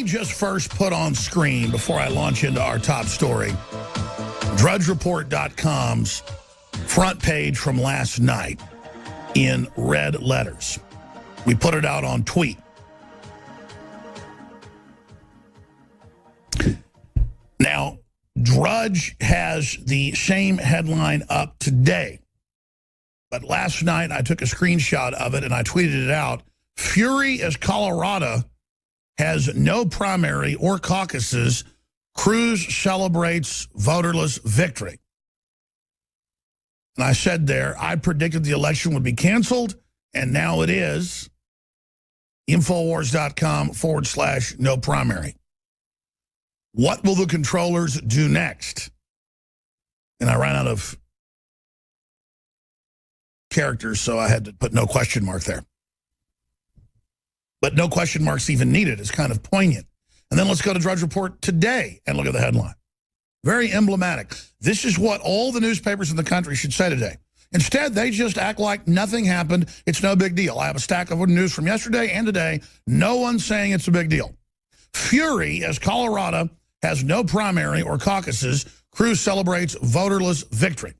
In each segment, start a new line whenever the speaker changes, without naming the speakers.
me just first put on screen, before I launch into our top story, DrudgeReport.com's front page from last night in red letters. We put it out on tweet. Now, Drudge has the same headline up today. But last night, I took a screenshot of it and I tweeted it out. Fury as Colorado has no primary or caucuses. Cruz celebrates voterless victory. And I said there, I predicted the election would be canceled, and now it is. Infowars.com/no primary. What will the controllers do next? And I ran out of characters, so I had to put no question mark there. But no question marks even needed. It's kind of poignant. And then let's go to Drudge Report today and look at the headline. Very emblematic. This is what all the newspapers in the country should say today. Instead, they just act like nothing happened. It's no big deal. I have a stack of news from yesterday and today. No one's saying it's a big deal. Fury as Colorado has no primary or caucuses. Cruz celebrates voterless victory.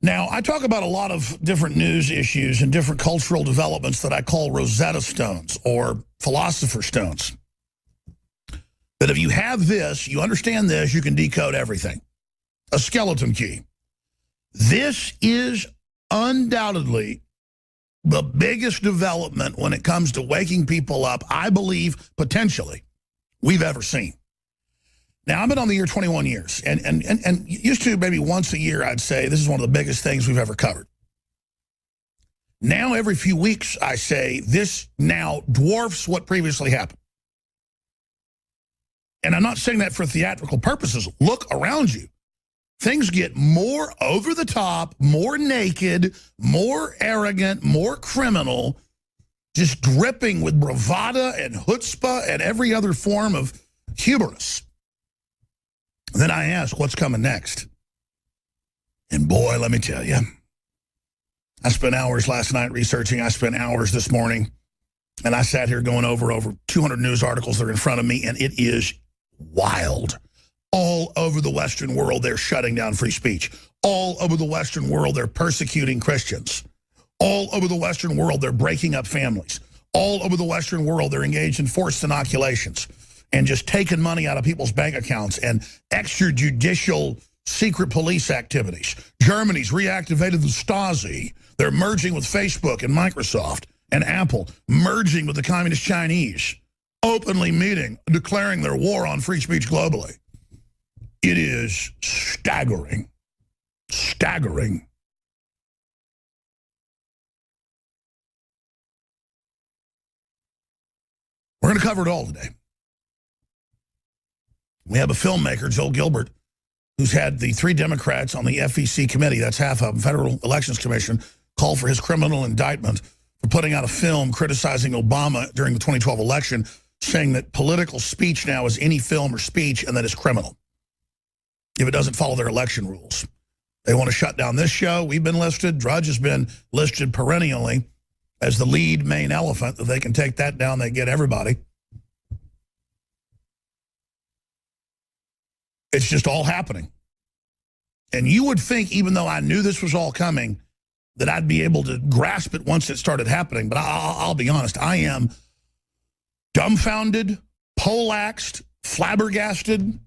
Now, I talk about a lot of different news issues and different cultural developments that I call Rosetta Stones or Philosopher Stones. That if you have this, you understand this, you can decode everything. A skeleton key. This is undoubtedly the biggest development when it comes to waking people up, I believe, potentially, we've ever seen. Now, I've been on the air 21 years, and used to maybe once a year, I'd say, this is one of the biggest things we've ever covered. Now, every few weeks, I say, this now dwarfs what previously happened. And I'm not saying that for theatrical purposes. Look around you. Things get more over the top, more naked, more arrogant, more criminal, just dripping with bravado and chutzpah and every other form of hubris. Then I ask, what's coming next? And boy, let me tell you, I spent hours last night researching. I spent hours this morning, and I sat here going over 200 news articles that are in front of me, and it is wild. All over the Western world, they're shutting down free speech. All over the Western world, they're persecuting Christians. All over the Western world, they're breaking up families. All over the Western world, they're engaged in forced inoculations and just taking money out of people's bank accounts and extrajudicial secret police activities. Germany's reactivated the Stasi. They're merging with Facebook and Microsoft and Apple, merging with the communist Chinese, openly meeting, declaring their war on free speech globally. It is staggering. Staggering. We're going to cover it all today. We have a filmmaker, Joel Gilbert, who's had the 3 Democrats on the FEC committee, that's half of them, Federal Elections Commission, call for his criminal indictment for putting out a film criticizing Obama during the 2012 election, saying that political speech now is any film or speech and that it's criminal if it doesn't follow their election rules. They want to shut down this show. We've been listed. Drudge has been listed perennially as the lead main elephant. If they can take that down, they get everybody. It's just all happening. And you would think, even though I knew this was all coming, that I'd be able to grasp it once it started happening. But I'll be honest, I am dumbfounded, poleaxed, flabbergasted.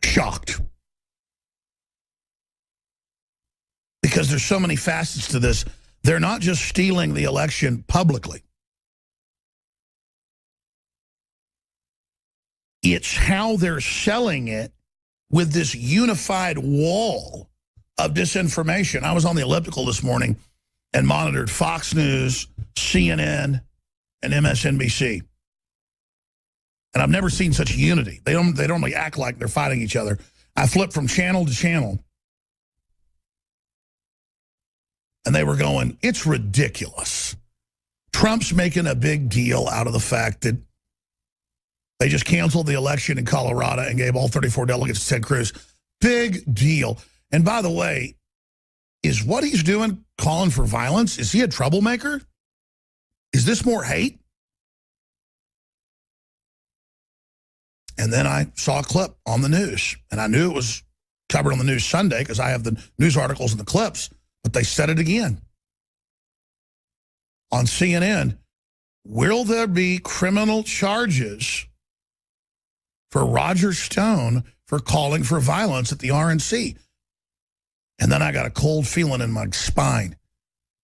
Shocked. Because there's so many facets to this. They're not just stealing the election publicly. It's how they're selling it with this unified wall of disinformation. I was on the elliptical this morning and monitored Fox News, CNN, and MSNBC. And I've never seen such unity. They don't act like they're fighting each other. I flipped from channel to channel. And they were going, it's ridiculous. Trump's making a big deal out of the fact that they just canceled the election in Colorado and gave all 34 delegates to Ted Cruz. Big deal. And by the way, is what he's doing calling for violence? Is he a troublemaker? Is this more hate? And then I saw a clip on the news, and I knew it was covered on the news Sunday because I have the news articles and the clips, but they said it again. On CNN, will there be criminal charges for Roger Stone for calling for violence at the RNC? And then I got a cold feeling in my spine.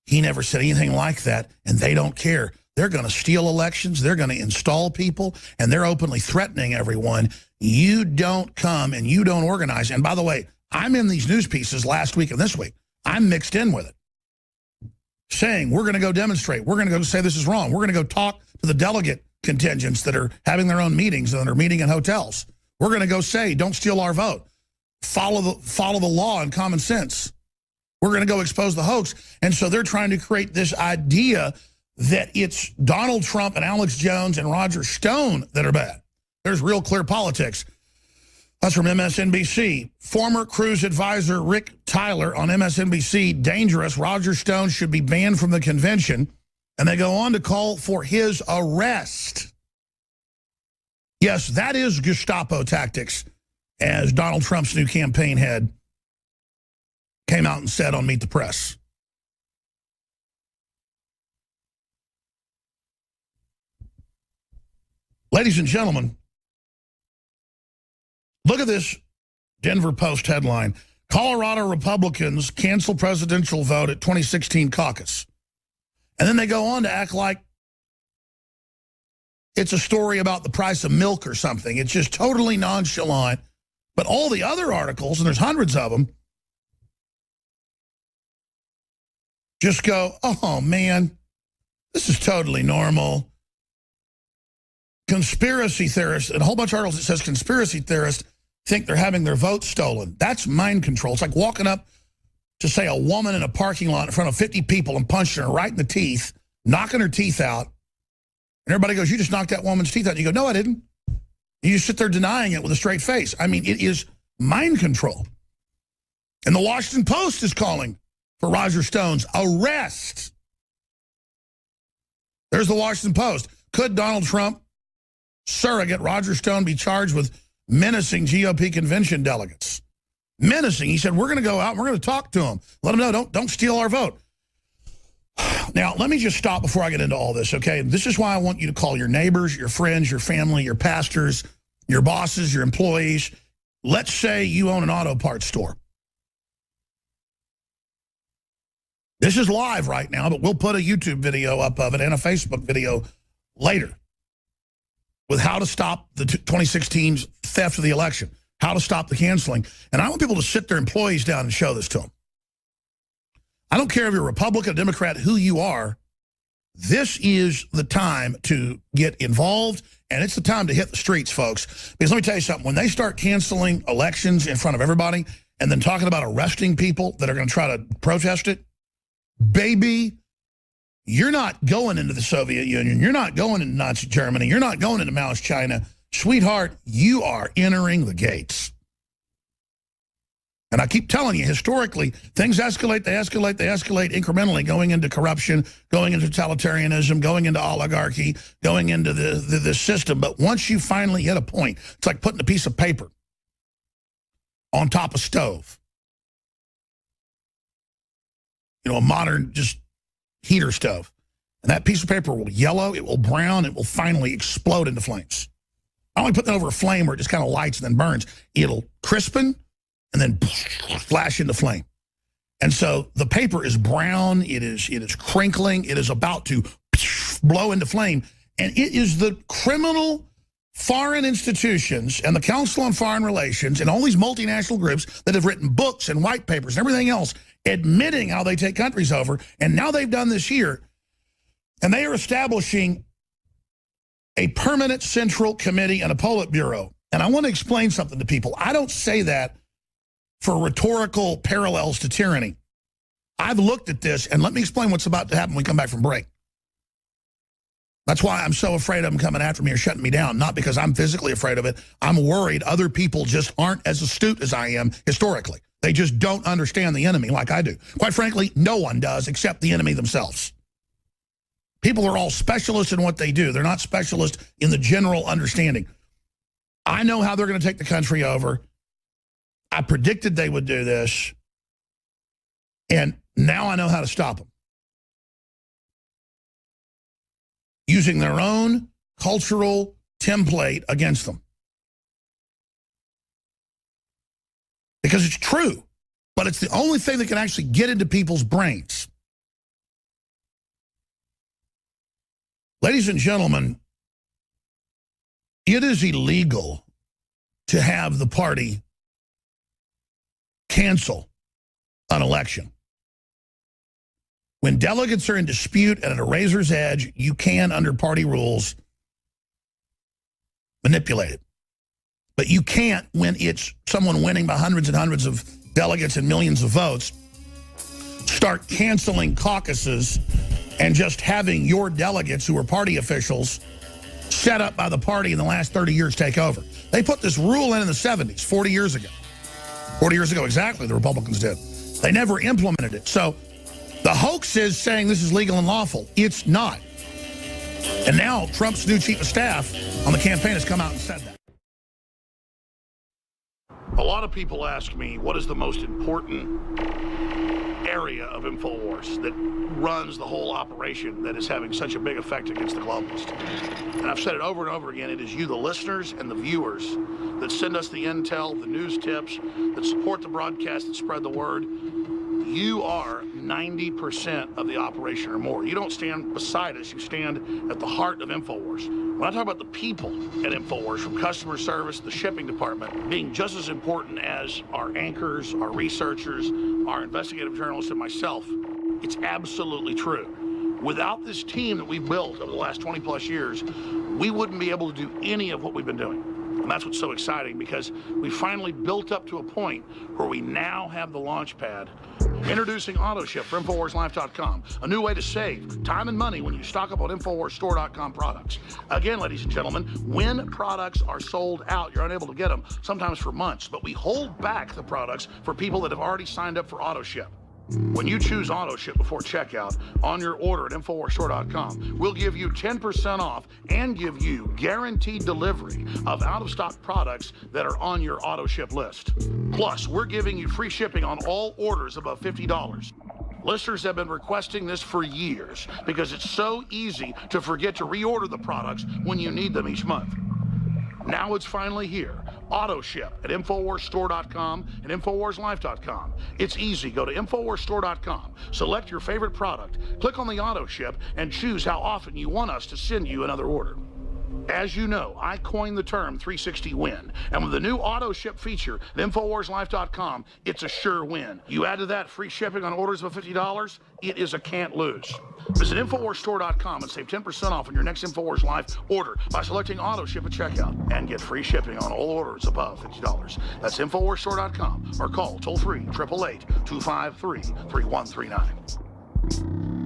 He never said anything like that, and they don't care. They're going to steal elections. They're going to install people, and they're openly threatening everyone. You don't come and you don't organize. And by the way, I'm in these news pieces last week and this week. I'm mixed in with it, saying we're going to go demonstrate. We're going to go say this is wrong. We're going to go talk to the delegate contingents that are having their own meetings and that are meeting in hotels. We're going to go say, don't steal our vote. Follow the law and common sense. We're going to go expose the hoax. And so they're trying to create this idea that it's Donald Trump and Alex Jones and Roger Stone that are bad. There's real clear politics. That's from MSNBC. Former Cruz advisor Rick Tyler on MSNBC, dangerous. Roger Stone should be banned from the convention. And they go on to call for his arrest. Yes, that is Gestapo tactics, as Donald Trump's new campaign head came out and said on Meet the Press. Ladies and gentlemen, look at this Denver Post headline. Colorado Republicans cancel presidential vote at 2016 caucus. And then they go on to act like it's a story about the price of milk or something. It's just totally nonchalant. But all the other articles, and there's hundreds of them, just go, oh, man, this is totally normal. Conspiracy theorists, and a whole bunch of articles that says conspiracy theorists think they're having their vote stolen. That's mind control. It's like walking up to, say, a woman in a parking lot in front of 50 people and punching her right in the teeth, knocking her teeth out. And everybody goes, you just knocked that woman's teeth out. And you go, no, I didn't. You just sit there denying it with a straight face. I mean, it is mind control. And the Washington Post is calling for Roger Stone's arrest. There's the Washington Post. Could Donald Trump surrogate Roger Stone be charged with menacing GOP convention delegates? Menacing. He said, we're going to go out and we're going to talk to them. Let them know, don't steal our vote. Now, let me just stop before I get into all this, okay? This is why I want you to call your neighbors, your friends, your family, your pastors, your bosses, your employees. Let's say you own an auto parts store. This is live right now, but we'll put a YouTube video up of it and a Facebook video later with how to stop the 2016 theft of the election, how to stop the canceling. And I want people to sit their employees down and show this to them. I don't care if you're a Republican, a Democrat, who you are. This is the time to get involved, and it's the time to hit the streets, folks. Because let me tell you something. When they start canceling elections in front of everybody and then talking about arresting people that are going to try to protest it, baby, you're not going into the Soviet Union. You're not going into Nazi Germany. You're not going into Maoist China. Sweetheart, you are entering the gates. And I keep telling you, historically, things escalate, they escalate, they escalate incrementally, going into corruption, going into totalitarianism, going into oligarchy, going into the system. But once you finally hit a point, it's like putting a piece of paper on top of a stove. You know, a modern just heater stove. And that piece of paper will yellow, it will brown, it will finally explode into flames. I only put that over a flame where it just kind of lights and then burns. It'll crispen and then flash into flame. And so the paper is brown, it is crinkling, it is about to blow into flame. And it is the criminal foreign institutions and the Council on Foreign Relations and all these multinational groups that have written books and white papers and everything else admitting how they take countries over. And now they've done this here. And they are establishing a permanent central committee and a Politburo. And I want to explain something to people. I don't say that for rhetorical parallels to tyranny. I've looked at this, and let me explain what's about to happen when we come back from break. That's why I'm so afraid of them coming after me or shutting me down. Not because I'm physically afraid of it. I'm worried other people just aren't as astute as I am historically. They just don't understand the enemy like I do. Quite frankly, no one does except the enemy themselves. People are all specialists in what they do. They're not specialists in the general understanding. I know how they're going to take the country over. I predicted they would do this. And now I know how to stop them. Using their own cultural template against them. Because it's true, but it's the only thing that can actually get into people's brains. Ladies and gentlemen, it is illegal to have the party cancel an election. When delegates are in dispute and at a razor's edge, you can, under party rules, manipulate it. But you can't, when it's someone winning by hundreds and hundreds of delegates and millions of votes, start canceling caucuses and just having your delegates who are party officials set up by the party in the last 30 years take over. They put this rule in the 70s, 40 years ago. 40 years ago exactly, the Republicans did. They never implemented it. So the hoax is saying this is legal and lawful. It's not. And now Trump's new chief of staff on the campaign has come out and said that. A lot of people ask me, what is the most important area of InfoWars that runs the whole operation that is having such a big effect against the globalists? And I've said it over and over again, it is you, the listeners and the viewers, that send us the intel, the news tips, that support the broadcast, that spread the word. You are 90% of the operation or more. You don't stand beside us, you stand at the heart of InfoWars. When I talk about the people at InfoWars, from customer service, the shipping department, being just as important as our anchors, our researchers, our investigative journalists, and myself, it's absolutely true. Without this team that we've built over the last 20 plus years, we wouldn't be able to do any of what we've been doing. And that's what's so exciting, because we finally built up to a point where we now have the launch pad. Introducing AutoShip for InfoWarsLife.com, a new way to save time and money when you stock up on InfoWarsStore.com products. Again, ladies and gentlemen, when products are sold out, you're unable to get them, sometimes for months, but we hold back the products for people that have already signed up for AutoShip. When you choose AutoShip before checkout on your order at InfoWarsStore.com, we'll give you 10% off and give you guaranteed delivery of out-of-stock products that are on your AutoShip list. Plus, we're giving you free shipping on all orders above $50. Listeners have been requesting this for years because it's so easy to forget to reorder the products when you need them each month. Now it's finally here. AutoShip at InfoWarsStore.com and InfoWarsLife.com. It's easy. Go to InfoWarsStore.com, select your favorite product, click on the AutoShip, and choose how often you want us to send you another order. As you know, I coined the term 360 win, and with the new AutoShip feature at InfoWarsLife.com, it's a sure win. You add to that free shipping on orders of $50, it is a can't lose. Visit InfoWarsStore.com and save 10% off on your next InfoWars Life order by selecting AutoShip at checkout, and get free shipping on all orders above $50. That's InfoWarsStore.com, or call toll-free 888-253-3139.